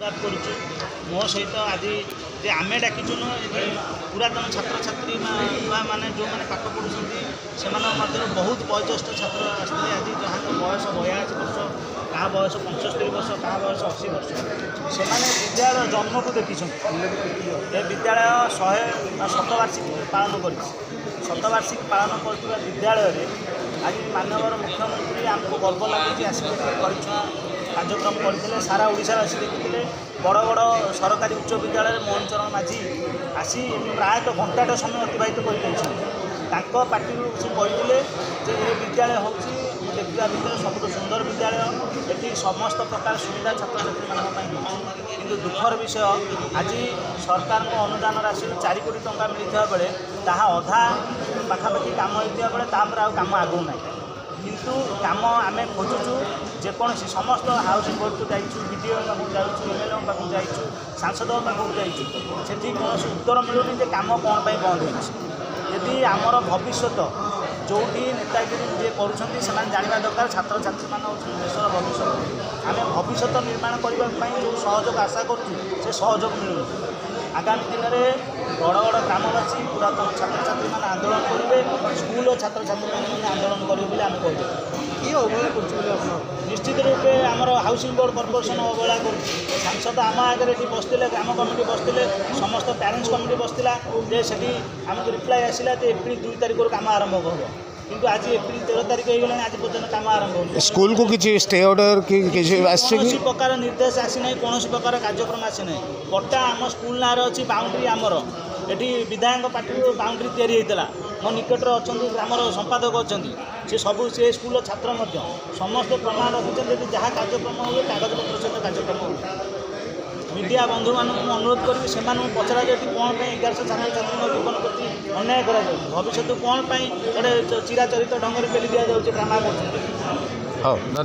धन्यवाद करुचु मो सहित आज जे आम डाकिचु पुरातन छात्र छात्री मैंने जो मैंने पाठ पढ़ुं से बहुत वयोज्येष्ठ छात्र आसते आज जहाँ बयस 82 वर्ष क्या बयस 75 वर्ष क्या बयस 80 वर्ष से विद्यालय जन्म को देखी विद्यालय 100 शतवार्षिकी पालन कर शतवार्षिकी पालन कर विद्यालय आज मानवर मुख्यमंत्री आमको गर्व लगे आसिक कार्यक्रम करते सारा ओडावासी देखते बड़ बड़ सरकारी उच्च विद्यालय मोहन चरण माझी आसी प्रायतः घंटाटे समय अतिबाहित कर पार्टी से कहते ये विद्यालय हूँ देखा भितर सब सुंदर विद्यालय ये समस्त प्रकार सुविधा छात्र छात्री कि दुखर विषय आज सरकार अनुदान राशि 4 कोटी टंका मिलता बेले ताहा अधा पाखापाखि कम होता बेले तापर आ कम आगू ना किंतु कम आम खोजुचु जेकोसी समस्त हाउसिंग बोर्ड को जाइए विडीओ पाक जाइए एमएलए पाक जाइए सांसद पाक जाइए कौन उत्तर मिलूनी जे कम कौन बंद होती आमर भविष्य जोटी नेतागिरी जे करुँच जानवा दरकार छात्र छात्री मान देशर भविष्य आम भविष्य निर्माण करने जो सहयोग आशा करुँ से सहयोग मिलूँ आगामी दिन में बड़ बड़ ग्रामवासी पुरातन छात्र छात्री मैंने आंदोलन करेंगे स्कूल छात्र छात्री मैंने आंदोलन करेंगे आम कह अवहेला कर निश्चित रूपे आमर हाउसिंग बोर्ड कॉर्पोरेशन अवहेला कर सांसद आम आगे बसते ग्राम कमिटी बसते समस्त पेरेंट्स कमिटी बसला आमको रिप्लाई आसला एप्रिल 2 तारिख काम आरंभ हो किंतु आज एप्रिल 13 तारिख हो गला आज पर्यटन काम आरंभ हो स्कूल को किसी स्टे ऑर्डर किसी प्रकार निर्देश आसी ना कौन प्रकार कार्यक्रम आसी ना पट्टा आम स्कूल ना अच्छी बाउंड्री आमर ये विधायक पार्टी बाउंड्री या मो निकटर अच्छा ग्रामर संपादक अच्छा से सब से स्कूल छात्र समस्त प्रमाण रखिए जहाँ कार्यक्रम हुए कागजपत्र सहित कार्यक्रम हो मीडिया बंधु मान अनुरोध करी से पचरा जाए कौन 1100 छात्र छात्री जीवन प्रति अन्याय कर भविष्य कौन गोटे चिराचरित ढंग से पेली दि जाऊँगी ड्रामा कर।